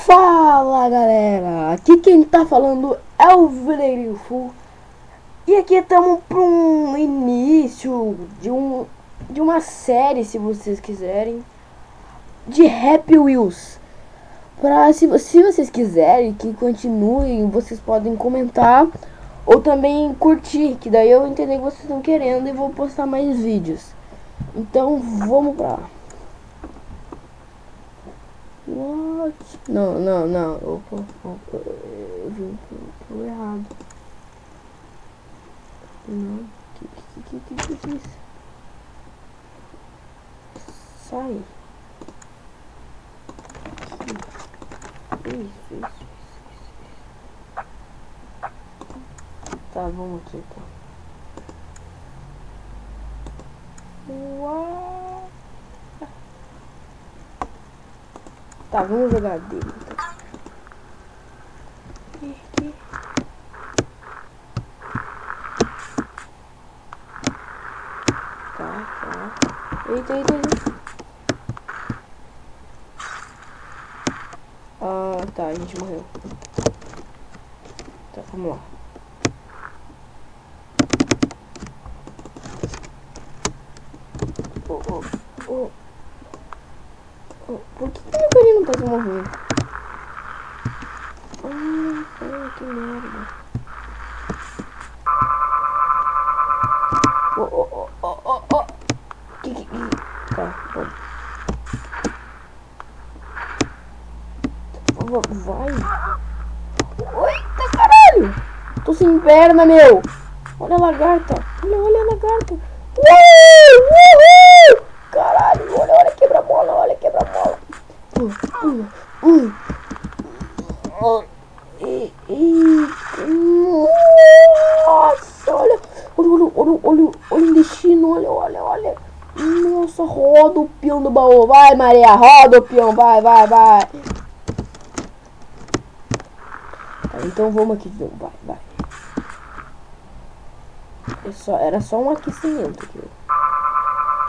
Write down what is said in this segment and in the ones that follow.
Fala galera, aqui quem tá falando é o Vileirinho Full. E aqui estamos para um início de uma série, se vocês quiserem, de Happy Wheels. Se vocês quiserem que continue, vocês podem comentar ou também curtir, que daí eu entender que vocês estão querendo e vou postar mais vídeos. Então vamos pra lá. What? Não. Opa, eu vim pro errado. Não. Que é isso? Sai. Isso. Tá, vamos aqui então. Uau. Tá, vamos jogar dele então. Tá. Eita. Ah, tá, a gente morreu. Tá, vamos lá. Por que meu carinho não tá se movendo? Que merda. Tá, bom. Vai. Eita, caralho. Tô sem perna, meu. Olha a lagarta. Olha a lagarta. Uhul. Caralho, olha, quebra-mola, Nossa, olha o destino, olha. Nossa, roda o peão do baú. Vai, Maria, roda o peão, vai. Tá, então vamos aqui de novo, vai. Era só um aquecimento aqui.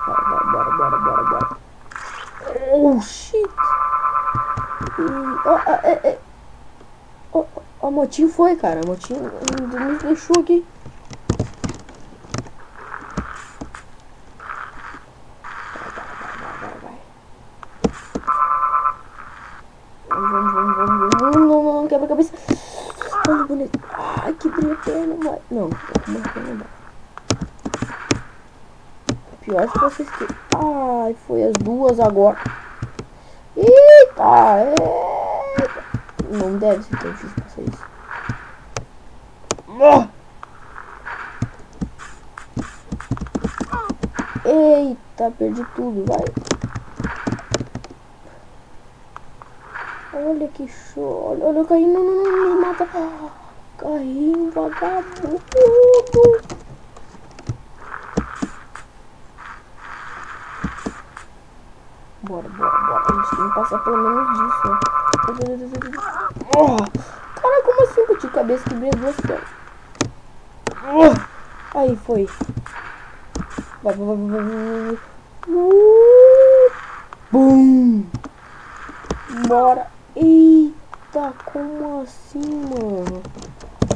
Vai, bora. Oh, shit. A motinho foi, cara. A motinho nos deixou aqui. Vai. Vamos. Não, quebra a cabeça. Olha o bonito. Ai, quebrei a perna, vai. Não, uma perna não. Pior se vocês que... Ai, foi as duas agora. Eita. Não deve ser tão difícil passar isso. Eita, perdi tudo, vai. Olha que show. Olha o carrinho, não me mata. Carrinho vagabundo. Bora. A gente tem que passar pelo menos disso, né? Cara, como assim eu bati cabeça, quebrei as duas pernas? Aí, foi. Vai. Bum! Bora. Eita, como assim, mano?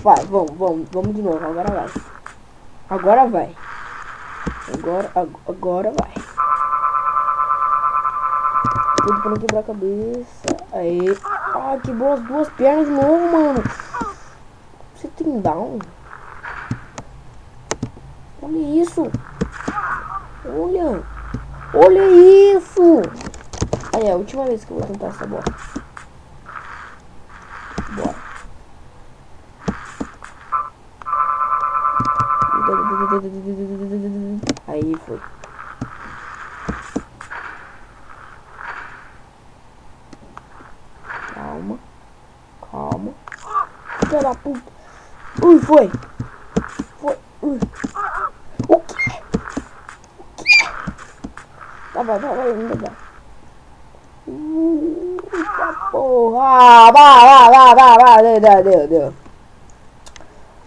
Vai, vamos de novo, agora vai. Agora vai. Tudo pra não quebrar a cabeça. Aí. Quebrou as duas pernas de novo, mano. Você tem down? Olha isso. Olha isso. Aí é a última vez que eu vou tentar essa bola. Bora. Aí foi. Calma. Filha da puta. Foi. O quê? Tá, vai, ainda dá. Porra. Vai. Deu.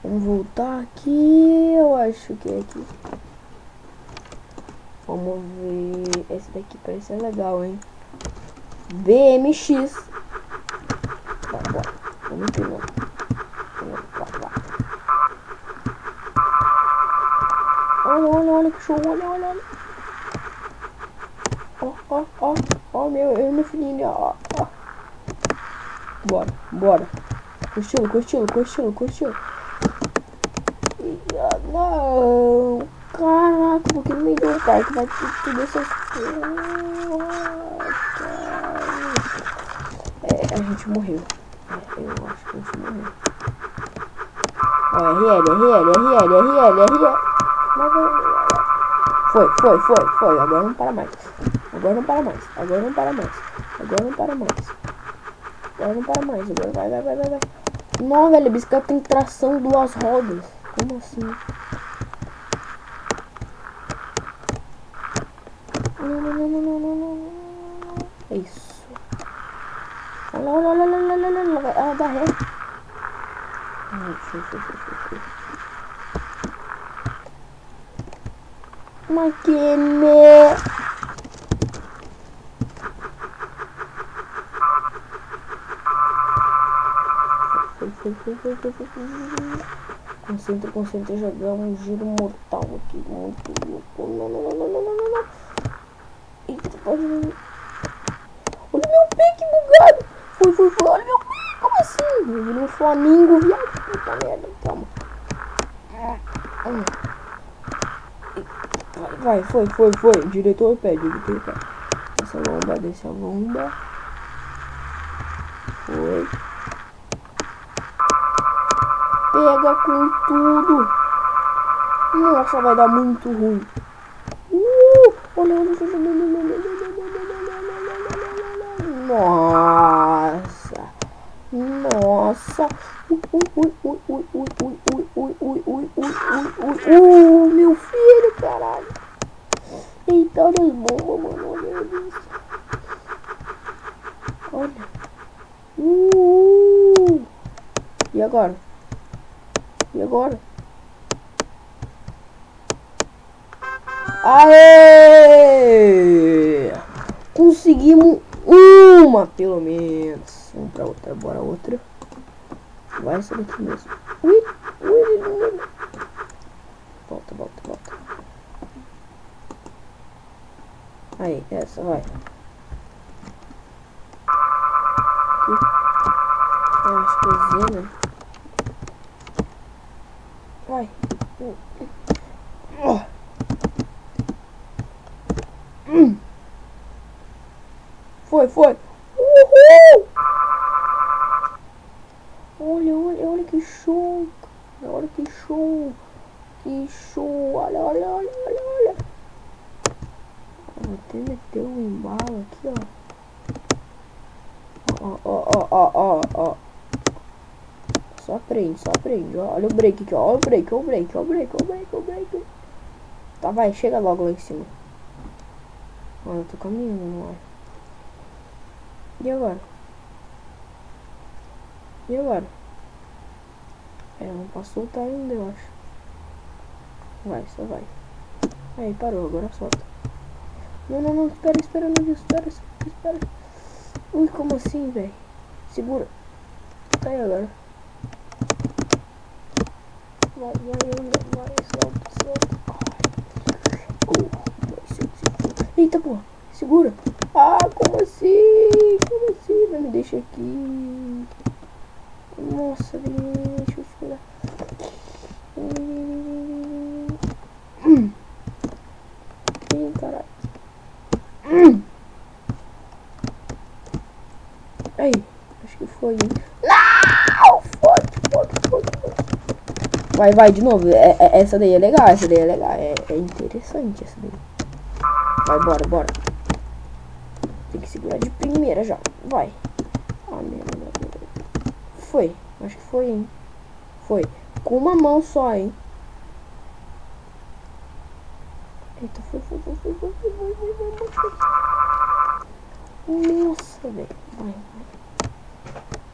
Vamos voltar aqui. Eu acho que é aqui. Vamos ver. Esse daqui parece ser legal, hein? BMX. empinando. Olha que show, olha. Ó, meu filhinho, ó. Bora. Curtiu. Não, caraca, porque no meio do parque vai ter tudo essas coisas. A gente morreu. Eu acho que a gente morreu. Ó, RL. Foi. Agora não para mais. Agora vai. Não, velho, a bicicleta tem tração 2 rodas. Como assim? Não. É isso. Olha. Ela dá ré. Maquine. Concentra, jogar um giro mortal aqui. Muito louco. Não. Eita, pode. Olha meu pé, que bugado. Foi. Olha meu pé. Como assim? No Flamengo, viado. Puta merda. Calma. Vai. Foi. Diretor pé. Desce a lomba. Foi. Pega com tudo. Nossa, vai dar muito ruim. Olha. Nossa. Meu filho, caralho. Eita, olha as bombas, mano. Olha isso. Olha. E agora? Aê! Conseguimos uma, pelo menos. Vamos pra outra, bora outra. Vai essa daqui mesmo. Ui. Volta. Aí, essa, vai. Eu acho que é Z, né? Vai. Foi. Uhul! Olha que show. Olha que show. Olha. Vou até meter um embalo aqui, ó. Só aprende, ó. Olha o break aqui, ó. Olha o break. Tá, vai, chega logo lá em cima. Olha, eu tô caminhando, não é? E agora? Não posso soltar ainda, eu acho. Vai, só vai. Aí, parou, agora solta. Não, espera, meu Deus, espera. Ui, como assim, velho? Segura. Tá aí agora. Vai, solta. Eita, porra, segura. Como assim? Vai, me deixa aqui. Nossa, deixa eu segurar. Ih, caralho. Aí, acho que foi. Não! Foi. Vai, de novo. Essa daí é legal, É interessante essa daí. Vai, bora. Tem que segurar de primeira já. Vai. Merda. Foi. Acho que foi, hein. Foi. Com uma mão só, hein. Eita, foi. Nossa, velho. Vai.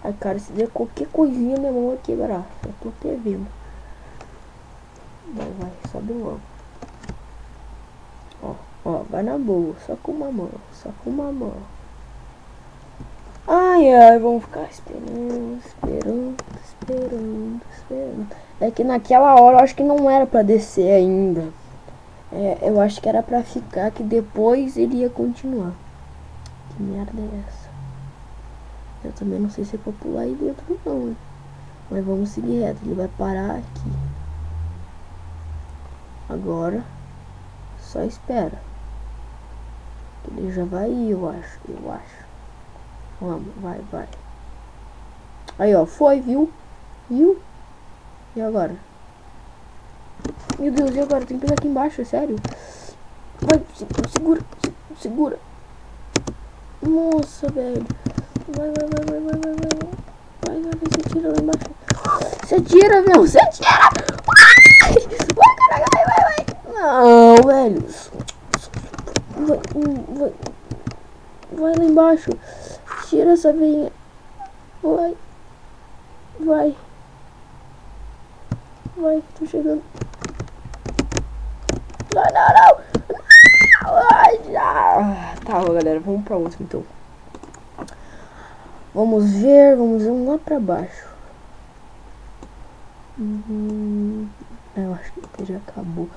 Ai, cara, se der qualquer coisinha, minha mão vai quebrar. Eu tô até vendo. Vai, sobe logo. Ó, vai na boa. Só com uma mão. Ai, ai, vamos ficar esperando. É que naquela hora eu acho que não era pra descer ainda. Eu acho que era pra ficar, que depois ele ia continuar. Que merda é essa? Eu também não sei se é pra pular aí dentro não, né? Mas vamos seguir reto, ele vai parar aqui. Agora, só espera. Ele já vai ir, eu acho. Vamos, vai. Aí, ó, foi, viu? E agora? Meu Deus, e agora? Tem que pegar aqui embaixo, é sério? Vai, segura. Nossa, velho. Vai, você tira lá embaixo. Você tira, meu, você tira! Vai, caralho, vai. Não, velho. Vai lá embaixo. Tira essa veinha. Vai, tô chegando. Não. Ai, tá, galera, vamos pra última então. Vamos ver lá pra baixo. Eu acho que já acabou.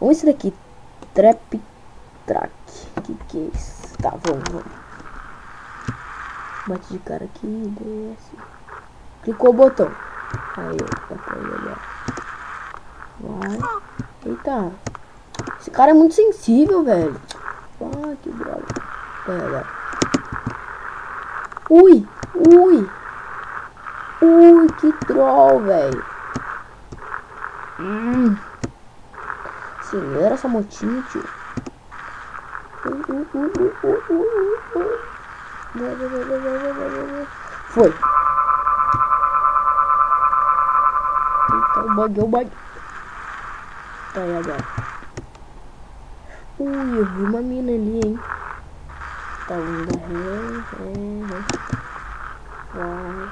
Vamos esse daqui. Trap Track. Que é isso? Tá, vamos. Bate de cara aqui, desce. Clicou o botão. Aí, vai. Eita. Esse cara é muito sensível, velho. Ah, que droga. Pega. Ui, que troll, velho. Acelera essa motinha, tio. Foi. Eita, o bug. Tá aí agora. Eu vi uma mina ali, hein. Tá indo ré. Vai.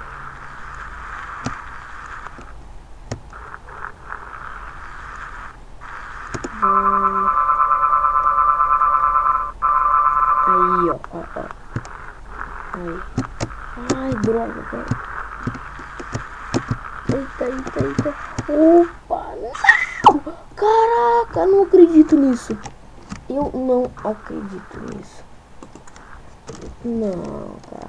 Aí, ó. Aí. Ai, droga, cara. Eita. Opa, não! Caraca, não acredito nisso. Eu não acredito nisso. Não, cara.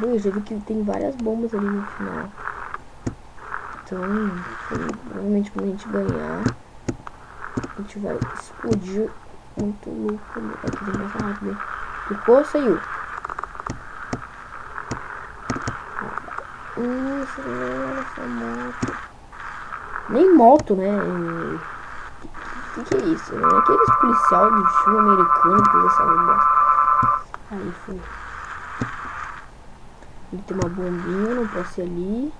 Eu já vi que tem várias bombas ali no final. Então, provavelmente quando a gente ganhar, a gente vai explodir muito louco. Aqui tem mais rápido, né? Ficou, saiu. Essa moto. Nem moto, né? Que é isso? Né? Aqueles policial de filme americano que usa essa bosta. Aí foi. Ele tem uma bombinha, não posso ir ali.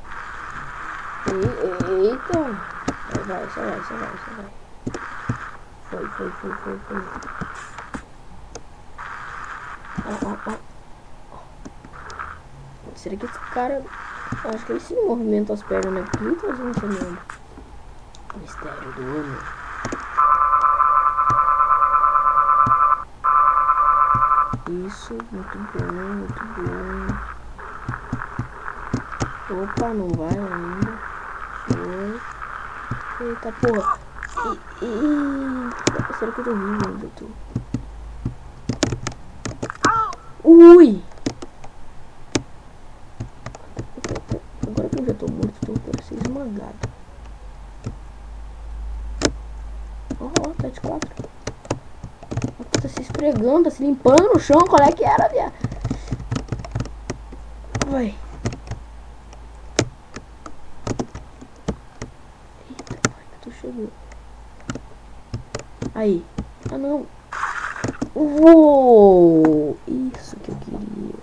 Eita! Vai. Foi. Ó. Será que esse cara... Acho que ele se movimenta as pernas, né? Porque muita gente chamando. Mistério do homem. Isso, muito bom. Opa, não vai ainda. Foi. Eita porra. Será que eu tô vivo ainda? Ui! Agora que eu já tô morto, tô pra ser esmagado. Ó, tá de 4. Tá se esfregando, tá se limpando no chão. Qual é que era, viado? Vai. Eita, pai, que tô chegando. Aí. Ah, não. Uou! Isso que eu queria.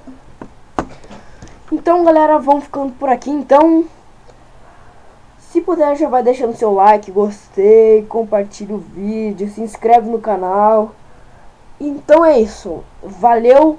Então, galera, vamos ficando por aqui, então. Se puder, já vai deixando seu like, gostei, compartilha o vídeo, se inscreve no canal. Então é isso. Valeu!